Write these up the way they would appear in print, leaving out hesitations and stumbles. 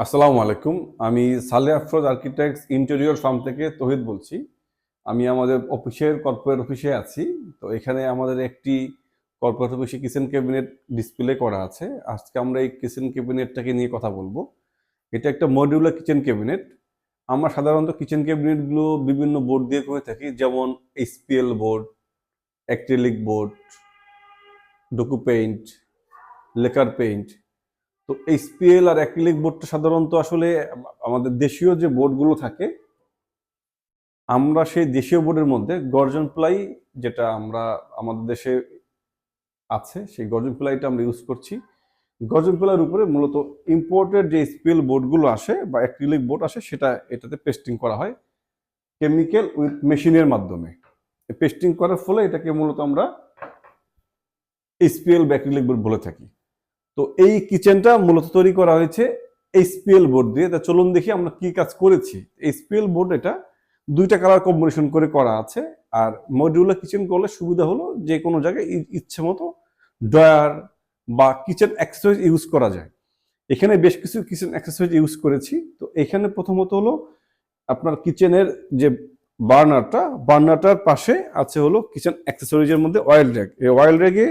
আসসালামু আলাইকুম। আমি Saleh Afroz architects interior farm থেকে তৌহিদ বলছি। আমি আমাদের কর্পোরেট অফিসে আছি। তো এখানে আমাদের একটি কর্পোরেট অফিসে কিচেন ক্যাবিনেট ডিসপ্লে করা আছে। আজকে আমরা এই কিচেন ক্যাবিনেটটাকে নিয়ে কথা বলবো। এটা একটা মডিউলার কিচেন ক্যাবিনেট। আমরা সাধারণত কিচেন ক্যাবিনেটগুলো বিভিন্ন বোর্ড দিয়ে করে থাকি, যেমন HPL board, acrylic board, Duco paint, lacquer paint. তো এইচপিএল আর অ্যাক্রিলিক বোর্ডটা সাধারণত আসলে আমাদের দেশীয় যে বোর্ডগুলো থাকে, আমরা সেই দেশীয় বোর্ডের মধ্যে গর্জন প্লাই, যেটা আমরা আমাদের দেশে আছে, সেই গর্জন প্লাইটা আমরা ইউজ করছি। গর্জন প্লাইয়ের উপরে মূলত ইম্পোর্টেড যে এইচপিএল বোর্ডগুলো আসে বা অ্যাক্রিলিক বোর্ড আসে, সেটা এটাতে পেস্টিং করা হয় কেমিক্যাল উইথ মেশিনের মাধ্যমে। পেস্টিং করার ফলে এটাকে মূলত আমরা এইচপিএল বা অ্যাক্রিলিক বোর্ড বলে থাকি। তো এই কিচেনটা মূলত তৈরি করা হয়েছে এইচপিএল বোর্ড দিয়ে। তা চলুন দেখি আমরা কি কাজ করেছি। এইচপিএল বোর্ড এটা দুইটা কালার কম্বিনেশন করে করা আছে। আর মডিউলার কিচেন করলে সুবিধা হলো যে কোনো জায়গায় ইচ্ছে মতো ড্রয়ার বা কিচেন অ্যাক্সেসরিজ ইউজ করা যায়। এখানে বেশ কিছু কিচেন অ্যাক্সেসরিজ ইউজ করেছি। তো এখানে প্রথমত হলো আপনার কিচেনের যে বার্নারটার পাশে আছে হলো কিচেন অ্যাক্সেসরিজের মধ্যে অয়েল র্যাক। এই অয়েল র্যাকে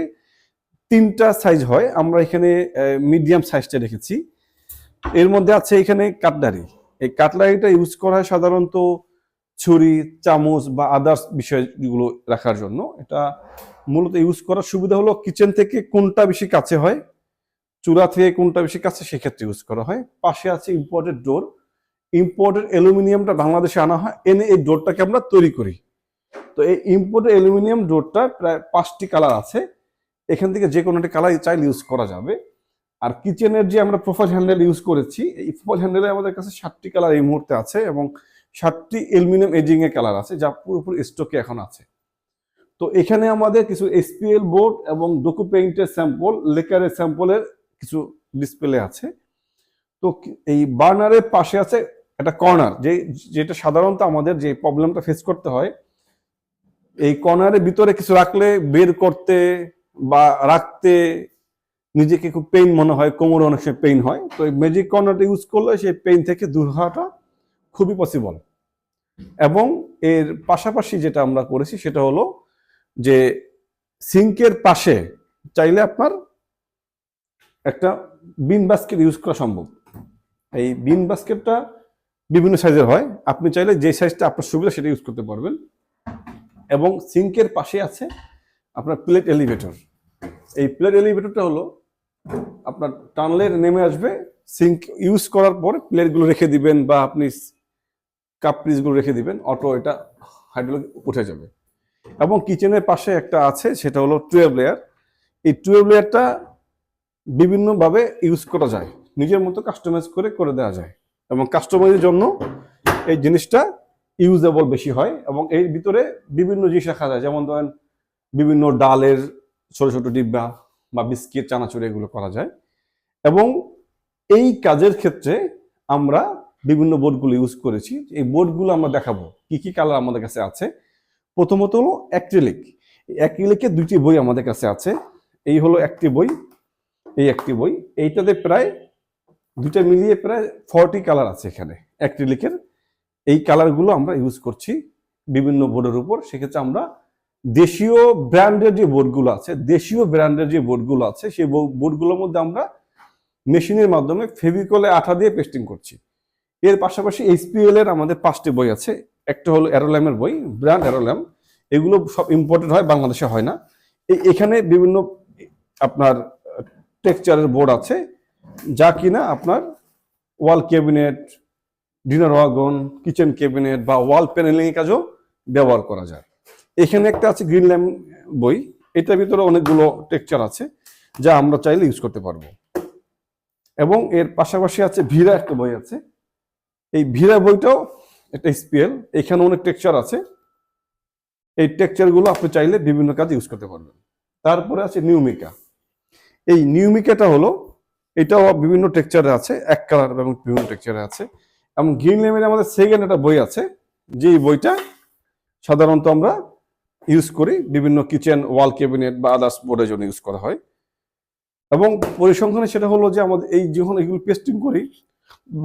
তিনটা সাইজ হয়, আমরা এখানে মিডিয়াম সাইজটা রেখেছি। এর মধ্যে আছে এখানে কাটলারি। এই কাটলারিটা ইউজ করা হয় সাধারণত ছুরি, চামচ বা আদার্স বিষয়গুলো রাখার জন্য। এটা মূলত ইউজ করার সুবিধা হলো কিচেন থেকে কোনটা বেশি কাছে হয়, চূড়া থেকে কোনটা বেশি কাছে, সেক্ষেত্রে ইউজ করা হয়। পাশে আছে ইম্পোর্টেড ডোর। ইম্পোর্টেড অ্যালুমিনিয়ামটা বাংলাদেশে আনা হয়, এনে এই ডোরটাকে আমরা তৈরি করি। তো এই ইম্পোর্টেড অ্যালুমিনিয়াম ডোরটা প্রায় 5টি কালার আছে। এখান থেকে যে কোনো একটা কালার চাইলে ইউজ করা যাবে। আর কিচেনের যে আমরা প্রোফাইল হ্যান্ডেল ইউজ করেছি, এই প্রোফাইল হ্যান্ডেলে আমাদের কাছে 7টি কালার এই মুহূর্তে আছে এবং 7টি অ্যালুমিনিয়াম এজিং এর কালার আছে, যা পুরোপুরি স্টকে এখন আছে। তো এখানে আমাদের কিছু এসপিএল বোর্ড এবং ডোকো পেইন্টের স্যাম্পল, লেকারের স্যাম্পলের কিছু ডিসপ্লে আছে। তো এই বার্নারের পাশে আছে একটা কর্নার, যেটা সাধারণত আমাদের যে প্রবলেমটা ফেস করতে হয়, এই কর্নারের ভিতরে কিছু রাখলে বের করতে বা রাখতে নিজেকে খুব পেইন মনে হয়, কোমরে অনেক সময় পেইন হয়। তো এই ম্যাজিক কর্নারটা ইউজ করলে সেই পেইন থেকে দূর হওয়াটা খুবই পসিবল। এবং এর পাশাপাশি যেটা আমরা করেছি সেটা হলো যে সিঙ্কের পাশে চাইলে আপনার একটা বিন বাস্কেট ইউজ করা সম্ভব। এই বিন বাস্কেটটা বিভিন্ন সাইজের হয়, আপনি চাইলে যে সাইজটা আপনার সুবিধা সেটা ইউজ করতে পারবেন। এবং সিঙ্কের পাশে আছে আপনার প্লেট এলিভেটর। এই প্লেট এলিভেটরটা হলো আপনার টানলে নেমে আসবে, সিঙ্ক ইউজ করার পর প্লেটগুলো রেখে দিবেন বা আপনি কাপ পিসগুলো রেখে দিবেন, অটো এটা হাইড্রোলিক উঠে যাবে। এবং কিচেনের পাশে একটা আছে, সেটা হলো 12 লেয়ার। এই 12 লেয়ারটা বিভিন্নভাবে ইউজ করা যায়, নিজের মতো কাস্টমাইজ করে দেওয়া যায় এবং কাস্টমাইজের জন্য এই জিনিসটা ইউজেবল বেশি হয়। এবং এর ভিতরে বিভিন্ন জিনিস রাখা যায়, যেমন ধরেন বিভিন্ন ডালের ছোট ছোট ডিব্বা বা বিস্কিট, চানাচুর, এগুলো করা যায়। এবং এই কাজের ক্ষেত্রে আমরা বিভিন্ন বোর্ডগুলো ইউজ করেছি। এই বোর্ডগুলো আমরা দেখাবো কি কি কালার আমাদের কাছে আছে। প্রথমত হলো অ্যাক্রিলিক। অ্যাক্রিলিকের 2টি বই আমাদের কাছে আছে। এই হলো একটি বই, এই একটি বই। এইটাতে প্রায় দুইটা মিলিয়ে প্রায় 40 কালার আছে এখানে অ্যাক্রিলিকের। এই কালারগুলো আমরা ইউজ করছি বিভিন্ন বোর্ডের উপর। সেক্ষেত্রে আমরা দেশীয় ব্র্যান্ডের যে বোর্ডগুলো আছে সেই বোর্ডগুলোর মধ্যে আমরা মেশিনের মাধ্যমে ফেভিকলে আঠা দিয়ে পেস্টিং করছি। এর পাশাপাশি এইচপিএল এর আমাদের 5টি বই আছে। একটা হলো অ্যারোল্যামের বই, ব্র্যান্ড অ্যারোল্যাম। এগুলো সব ইম্পোর্টেড হয়, বাংলাদেশে হয় না। এখানে বিভিন্ন আপনার টেক্সচারের বোর্ড আছে, যা কিনা আপনার ওয়াল cabinet, dinner wagon, kitchen cabinet বা ওয়াল প্যানেলিং এর কাজেও ব্যবহার করা যায়। এখানে একটা আছে গ্রিন ল্যাম্প বই। এটার ভিতরে অনেকগুলো টেক্সচার আছে যা আমরা চাইলে ইউজ করতে পারবো। এবং এর পাশাপাশি আছে ভিরা একটা বই আছে। এই ভিরা বইটাও একটা স্পিএল, এখানে অনেক টেক্সচার আছে। এই টেক্সচারগুলো আপনি চাইলে বিভিন্ন কাজে ইউজ করতে পারবেন। তারপরে আছে নিউমিকা। এই নিউমিকাটা হলো, এটাও বিভিন্ন টেক্সচারে আছে, এক কালার এবং বিভিন্ন টেক্সচারে আছে। এবং গ্রিন ল্যাম্পের আমাদের সেকেন্ড একটা বই আছে, যে বইটা সাধারণত আমরা ইউজ করি বিভিন্ন কিচেন, ওয়াল ক্যাবিনেট বা আদার্স বোর্ডের জন্য ইউজ করা হয়। এবং পরিসংখ্যানে সেটা হলো যে আমাদের এই যখন এগুলো পেস্টিং করি,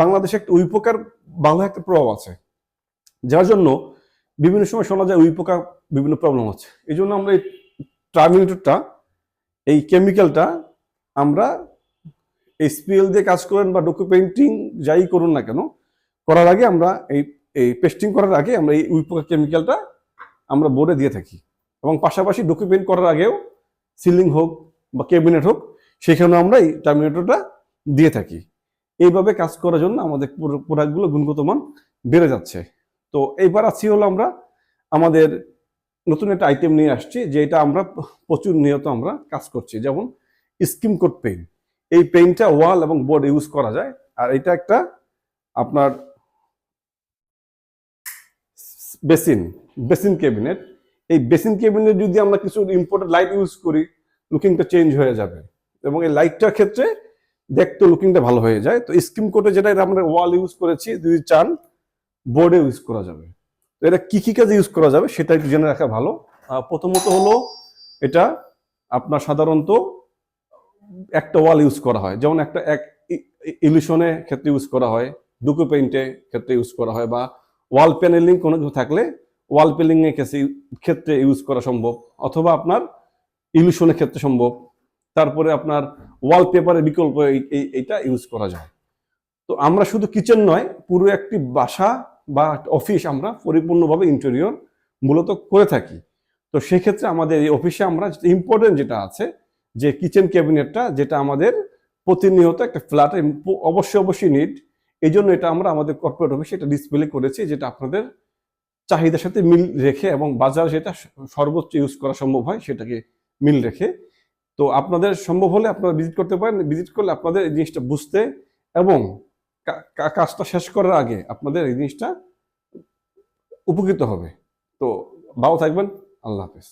বাংলাদেশে একটা উইপোকার ভালো একটা প্রভাব আছে, যার জন্য বিভিন্ন সময় শোনা যায় উইপোকা বিভিন্ন প্রবলেম হচ্ছে। এই জন্য আমরা এই টার্মিনেটরটা, এই কেমিক্যালটা আমরা এসপিএল দিয়ে কাজ করেন বা ডোকো পেইন্টিং যাই করুন না কেন, করার আগে আমরা এই পেস্টিং করার আগে আমরা এই উইপোকা কেমিক্যালটা আমরা বোর্ডে দিয়ে থাকি। এবং পাশাপাশি ডোকো পেইন্ট করার আগেও সিলিং হোক বা ক্যাবিনেট হোক, সেখানেও আমরা এই টার্মিনেটরটা দিয়ে থাকি। এইভাবে কাজ করার জন্য আমাদের প্রোডাক্টগুলো গুণগত মান বেড়ে যাচ্ছে। তো এইবার আছি হলো আমরা আমাদের নতুন একটা আইটেম নিয়ে আসছি, যে এটা আমরা প্রচুর নিয়ত আমরা কাজ করছি, যেমন স্কিম কোট পেইন্ট। এই পেইন্টটা ওয়াল এবং বোর্ড ইউজ করা যায়। আর এটা একটা আপনার বেসিন বেসিন ক্যাবিনেট। এই বেসিন ক্যাবিনেট যদি আমরা কিছু ইম্পোর্টেড লাইট ইউজ করি, লুকিংটা চেঞ্জ হয়ে যাবে, এবং এই লাইটটার ক্ষেত্রে দেখতে লুকিংটা ভালো হয়ে যায়। তো স্কিম কোটে যেটা এটা আমরা ওয়াল ইউজ করেছি, যদি চান বোর্ডে ইউজ করা যাবে। তো এটা কি কি কাজে ইউজ করা যাবে সেটা একটু জেনে রাখা ভালো। প্রথমত হলো এটা আপনার সাধারণত একটা ওয়াল ইউজ করা হয়, যেমন একটা ইলিউশনে ক্ষেত্রে ইউজ করা হয়, ডুকো পেইন্টে ক্ষেত্রে ইউজ করা হয়, বা ওয়াল প্যানেলিং কোনো কিছু থাকলে ওয়াল প্যানেলিং এর ক্ষেত্রে ইউজ করা সম্ভব, অথবা আপনার ইলিউশনের ক্ষেত্রে সম্ভব। তারপরে আপনার ওয়ালপেপারের বিকল্প এইটা ইউজ করা যায়। তো আমরা শুধু কিচেন নয়, পুরো একটি বাসা বা অফিস আমরা পরিপূর্ণভাবে ইন্টেরিয়র মূলত করে থাকি। তো সেক্ষেত্রে আমাদের এই অফিসে আমরা ইম্পর্টেন্ট যেটা আছে, যে কিচেন ক্যাবিনেটটা, যেটা আমাদের প্রতিনিয়ত একটা ফ্ল্যাটে অবশ্যই নিড। এই জন্য এটা আমরা আমাদের কর্পোরেট অফিসে এটা ডিসপ্লে করেছি, যেটা আপনাদের চাহিদার সাথে মিল রেখে এবং বাজার যেটা সর্বোচ্চ ইউজ করা সম্ভব হয় সেটাকে মিল রেখে। তো আপনাদের সম্ভব হলে আপনারা ভিজিট করতে পারেন। ভিজিট করলে আপনাদের এই জিনিসটা বুঝতে এবং কাজটা শেষ করার আগে আপনাদের এই জিনিসটা উপকৃত হবে। তো ভালো থাকবেন। আল্লাহ হাফেজ।